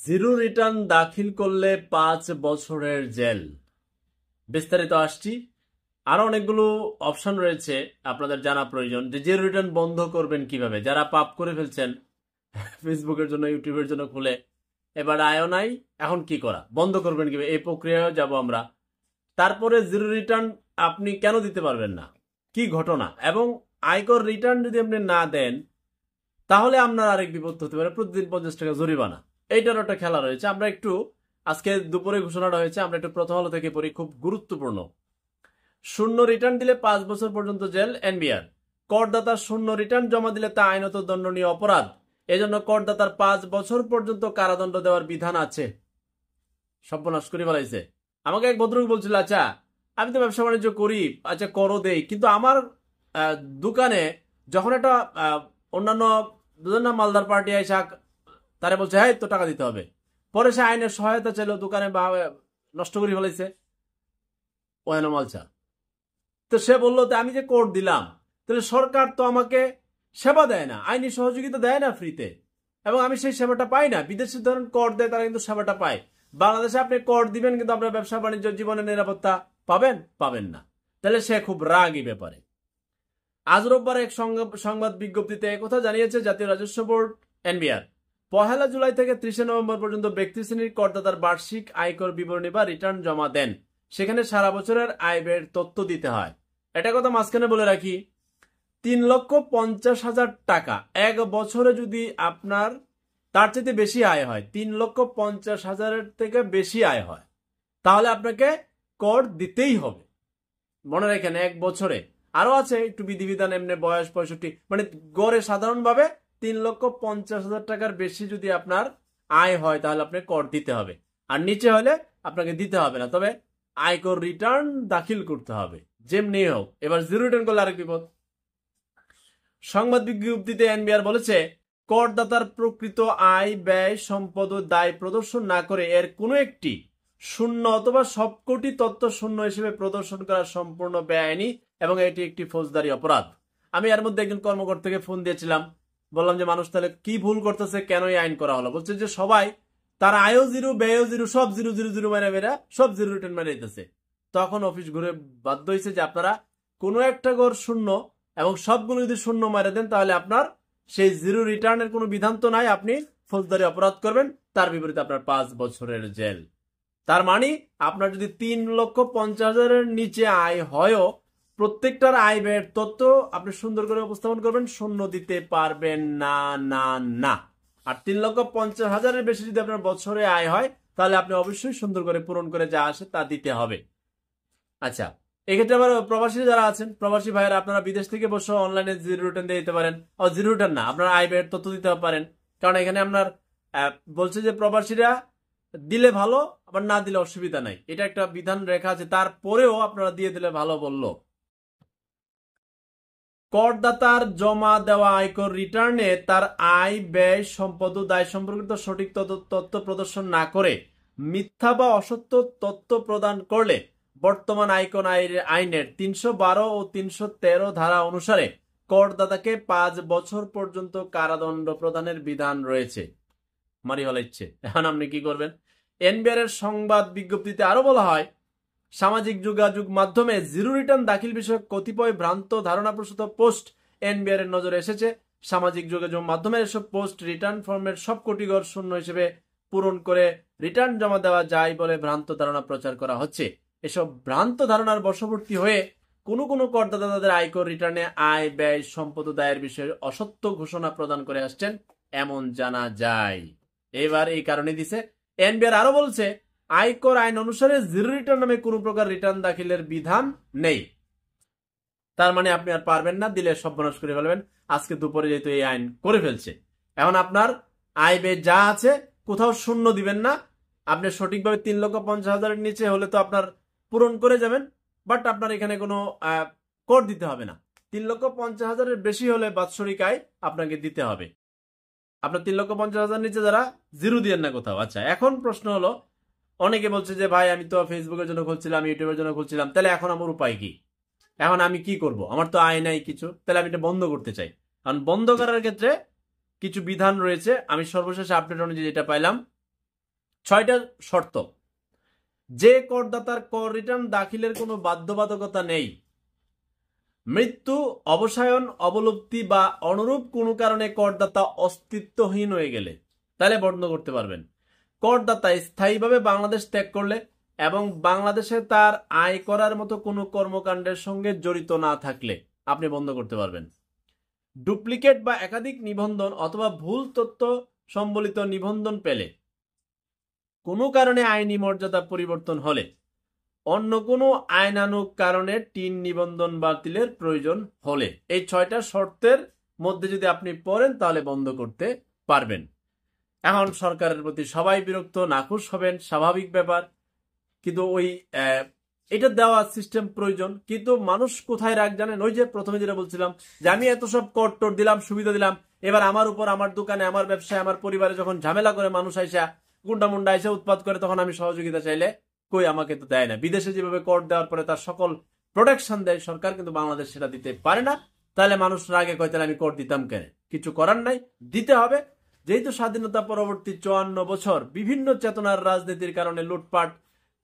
Zero return দাখিল করলে 5 বছরের জেল। বিস্তারিত আসছি। আরো অনেকগুলো অপশন রয়েছে, আপনাদের জানা প্রয়োজন যে জিরো রিটার্ন বন্ধ করবেন কিভাবে। যারা পাপ করে ফেলছেন ফেসবুকের জন্য, ইউটিউবের জন্য খুলে, এবার আয়ও নাই, এখন কি করা, বন্ধ করবেন কিভাবে, এই প্রক্রিয়ায় যাব আমরা। তারপরে জিরো রিটার্ন আপনি কেন দিতে পারবেন না, কি ঘটনা, এবং আয়কর রিটার্ন যদি আপনি না দেন তাহলে আপনার আরেক বিপদ হতে পারে, প্রতিদিন 50 টাকা জরিমানা। এইটার একটা খেলা রয়েছে। আমরা একটু আজকে দুপুরে ঘোষণাটা হয়েছে, আমরা একটু প্রথম আলো থেকে পড়ি, খুব গুরুত্বপূর্ণ। শূন্য রিটার্ন দিলে 5 বছর পর্যন্ত জেল এনবিআর। করদাতার শূন্য রিটার্ন জমা দিলে তা আইনত দণ্ডনীয় অপরাধ। এজন্য করদাতার 5 বছর পর্যন্ত কারাদণ্ড দেওয়ার বিধান আছে। সর্বনাশ করে ফেলাইছে। আমাকে এক ভদ্রলোক বলছিল, আচ্ছা আমি তো ব্যবসা বাণিজ্য করি, আচ্ছা করো দেই, কিন্তু আমার দোকানে যখন একটা অন্যান্য দুজন মালদার পার্টি আইসা তারা বলছে হ্যাঁ তো টাকা দিতে হবে, পরে সে আইনের সহায়তা চাইল, দোকানে নষ্ট করে ফেলাইছে ওয়ানো মালচা। তো সে বললো আমি যে কোর্ট দিলাম, তাহলে সরকার তো আমাকে সেবা দেয় না, আইনি সহযোগিতা দেয় না ফ্রিতে, এবং আমি সেই সেবাটা পাই না। বিদেশি ধরেন কর দেয়, তারা কিন্তু সেবাটা পায়। বাংলাদেশে আপনি কর দিবেন কিন্তু আপনার ব্যবসা বাণিজ্য জীবনের নিরাপত্তা পাবেন না। তাহলে সে খুব রাগী ব্যাপারে। আজ রোববার এক সংবাদ বিজ্ঞপ্তিতে একথা জানিয়েছে জাতীয় রাজস্ব বোর্ড এনবিআর। 1 জুলাই থেকে 30 নভেম্বর পর্যন্ত ব্যক্তি শ্রেণীর করদাতার বার্ষিক আয়কর বিবরণী বা রিটার্ন জমা দেন, সেখানে সারা বছরের আয় ব্যয়ের তথ্য দিতে হয়। এটা কথা মাঝখানে বলে রাখি, 3,50,000 টাকা এক বছরে যদি আপনার তার চাইতে বেশি আয় হয়, 3,50,000 থেকে বেশি আয় হয়, তাহলে আপনাকে কর দিতেই হবে। মনে রাখেন, এক বছরে। আরো আছে একটু বিধিবিধান, এমনি বয়স 65, মানে গড়ে সাধারণভাবে 3,50,000 টাকার বেশি যদি আপনার আয় হয় তাহলে আপনাকে কর দিতে হবে, আর নিচে হলে আপনাকে দিতে হবে না, তবে আয়কর রিটার্ন দাখিল করতে হবে যেমনি হোক। এবার জিরো রিটার্ন করলে আরেক বিপদ। সংবাদ বিজ্ঞপ্তিতে এনবিআর বলেছে, করদাতার প্রকৃত আয়, ব্যয়, সম্পদ ও দায় প্রদর্শন না করে এর কোনো একটি শূন্য অথবা সবকটি তথ্য শূন্য হিসেবে প্রদর্শন করা সম্পূর্ণ বেআইনি এবং এটি একটি ফৌজদারি অপরাধ। আমি এর মধ্যে একজন কর্মকর্তাকে ফোন দিয়েছিলাম, বললাম যে মানুষ তাহলে কি ভুল করতেছে, কেন এই আইন করা হলো? বলছে যে সবাই তার আয়ও জিরো, ব্যয়ও জিরো, সব জিরো জিরো জিরো মেরা সব জিরো রিটার্ন মেরে দিতেছে। তখন অফিস ঘুরে বাধ্য হয়েছে যে আপনারা কোনো একটা গড় শূন্য এবং সবগুলো যদি শূন্য মারে দেন তাহলে আপনার সেই জিরো রিটার্নের কোনো বিধান তো নাই, আপনি ফৌজদারি অপরাধ করবেন, তার বিপরীতে আপনার 5 বছরের জেল। তার মানে আপনার যদি 3,50,000 নিচে আয় হয়ও, প্রত্যেকটার আয় ব্যয়ের তথ্য আপনি সুন্দর করে উপস্থাপন করবেন, শূন্য দিতে পারবেন না না না। আর 3,50,000 বেশি যদি আপনার বছরে আয় হয় তাহলে আপনি অবশ্যই সুন্দর করে পূরণ করে যা আসে তা দিতে হবে। আচ্ছা, এক্ষেত্রে আবার প্রবাসী যারা আছেন, প্রবাসী ভাইয়েরা, আপনারা বিদেশ থেকে বসে অনলাইনে জিরো রিটার্ন দিয়ে দিতে পারেন। জিরো রিটার্ন না, আপনার আয় ব্যয়ের তথ্য দিতে পারেন, কারণ এখানে আপনার বলছে যে প্রবাসীরা দিলে ভালো, আবার না দিলে অসুবিধা নাই, এটা একটা বিধান রেখা আছে, তারপরেও আপনারা দিয়ে দিলে ভালো বললো। করদাতার জমা দেওয়া আয়কর রিটার্নে তার আয়, ব্যয়, সম্পদ ও দায় সম্পর্কিত সঠিক তথ্য প্রদর্শন না করে মিথ্যা বা অসত্য তথ্য প্রদান করলে বর্তমান আয়কর আইনের 312 ও 313 ধারা অনুসারে করদাতাকে 5 বছর পর্যন্ত কারাদণ্ড প্রদানের বিধান রয়েছে। মারি হলাইছে। এখন আপনি কি করবেন? এনবিআর এর সংবাদ বিজ্ঞপ্তিতে আরো বলা হয়, সামাজিক যোগাযোগ মাধ্যমে জিরো রিটার্ন দাখিল বিষয়ক কতিপয় ভ্রান্ত ধারণাপ্রসূত পোস্ট এনবিআর এর নজরে এসেছে। সামাজিক যোগাযোগ মাধ্যমে এসব পোস্ট রিটার্ন ফর্মের সবকটি ঘর শূন্য হিসেবে পূরণ করে রিটার্ন জমা দেওয়া যায় বলে ভ্রান্ত ধারণা প্রচার করা হচ্ছে। এসব ভ্রান্ত ধারণার বশবর্তী হয়ে কোনো করদাতা তাদের আয়কর রিটার্নে আয়, ব্যয়, সম্পদ ও দায়ের বিষয়ে অসত্য ঘোষণা প্রদান করে আসছেন এমন জানা যায়। এবার এই কারণে দিছে। এনবিআর আরো বলছে, আয়কর আইন অনুসারে জিরো রিটার্ন নামে কোনো প্রকার রিটার্ন দাখিলের বিধান নেই। তার মানে আপনি আর পারবেন না, দিলে সর্বনাশ করে ফেলবেন। আজকে দুপুরে যেহেতু এই আইন করে ফেলছে, এখন আপনার আয় ব্যয় যা আছে কোথাও শূন্য দিবেন না। আপনি সঠিকভাবে 3,50,000 নিচে হলে তো আপনার পূরণ করে যাবেন, বাট আপনার এখানে কোনো কর দিতে হবে না। 3,50,000 বেশি হলে বাৎসরিক আয় আপনাকে দিতে হবে। আপনার 3,50,000 নিচে যারা, জিরো দিয়েন না কোথাও। আচ্ছা, এখন প্রশ্ন হলো, অনেকে বলছে যে ভাই আমি তো ফেসবুকের জন্য খুলছিলাম, ইউটিউবের জন্য খুলছিলাম, তাহলে এখন আমার উপায় কি? এখন আমি কি করব? আমার তো আয় নাই কিছু, তাহলে আমি এটা বন্ধ করতে চাই। কারণ বন্ধ করার ক্ষেত্রে কিছু বিধান রয়েছে। আমি সর্বশেষ আপডেট অনুযায়ী যেটা পাইলাম, 6টা শর্ত। যে করদাতার কর রিটার্ন দাখিলের কোনো বাধ্যবাধকতা নেই, মৃত্যু, অবসায়ন, অবলুপ্তি বা অনুরূপ কোনো কারণে করদাতা অস্তিত্বহীন হয়ে গেলে তাহলে বন্ধ করতে পারবেন। করদাতা স্থায়ীভাবে বাংলাদেশ ত্যাগ করলে এবং বাংলাদেশে তার আয় করার মতো কোনো কর্মকাণ্ডের সঙ্গে জড়িত না থাকলে আপনি বন্ধ করতে পারবেন। ডুপ্লিকেট বা একাধিক নিবন্ধন অথবা ভুল তথ্য সম্বলিত নিবন্ধন পেলে, কোনো কারণে আইনি মর্যাদা পরিবর্তন হলে, অন্য কোনো আইনানুগ কারণে টিন নিবন্ধন বাতিলের প্রয়োজন হলে, এই 6টা শর্তের মধ্যে যদি আপনি পড়েন তাহলে বন্ধ করতে পারবেন। এখন সরকারের প্রতি সবাই বিরক্ত, নাখুশ হবেন, স্বাভাবিক ব্যাপার, কিন্তু ওই এটা দেওয়া সিস্টেম প্রয়োজন। কিন্তু মানুষ কোথায় রাগ জানেন? ওই যে প্রথমে যেটা বলছিলাম যে আমি এত সব কর টর দিলাম, সুবিধা দিলাম, এবার আমার উপর, আমার দোকানে, আমার ব্যবসায়, আমার পরিবারে যখন ঝামেলা করে মানুষ আইসা গুন্ডা মুন্ডা আইসা উৎপাদ করে, তখন আমি সহযোগিতা চাইলে কই আমাকে তো দেয় না। বিদেশে যেভাবে কর দেওয়ার পরে তার সকল প্রোটেকশন দেয় সরকার, কিন্তু বাংলাদেশ সেটা দিতে পারে না। তাহলে মানুষ রাগে কয় তাহলে আমি কর দিতাম কেন? কিছু করার নাই, দিতে হবে। যেহেতু স্বাধীনতা পরবর্তী 54 বছর বিভিন্ন চেতনার রাজনীতির কারণে, লুটপাট,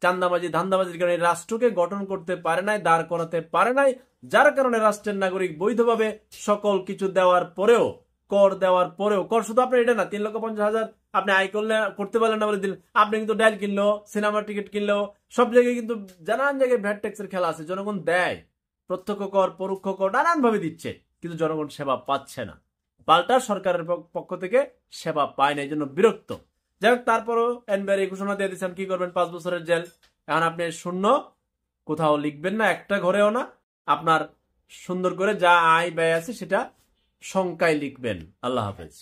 চান্দাবাজি, ধান্দাবাজির কারণে রাষ্ট্রকে গঠন করতে পারে নাই, দাঁড় করাতে পারে নাই, যার কারণে রাষ্ট্রের নাগরিক বৈধভাবে সকল কিছু দেওয়ার পরেও, কর দেওয়ার পরেও, কর শুধু আপনার এটা না, 3,50,000 আপনি আয় করলে করতে পারলেন না বলে দিলেন, আপনি কিন্তু ডাইল কিনলো, সিনেমা টিকিট কিনলো, সব জায়গায় কিন্তু নানান জায়গায় ভ্যাট ট্যাক্সের খেলা আছে। জনগণ দেয়, প্রত্যক্ষ কর, পরোক্ষ কর নানান ভাবে দিচ্ছে, কিন্তু জনগণ সেবা পাচ্ছে না। পাল্টা সরকারের পক্ষ থেকে সেবা পায় না, এই জন্য বিরক্ত। যাই হোক, তারপরও এনবিআর ঘোষণা দিয়ে দিচ্ছেন কি করবেন, 5 বছরের জেল। এখন আপনি শূন্য কোথাও লিখবেন না, একটা ঘরেও না, আপনার সুন্দর করে যা আয় ব্যয় আছে সেটা সংখ্যায় লিখবেন। আল্লাহ হাফেজ।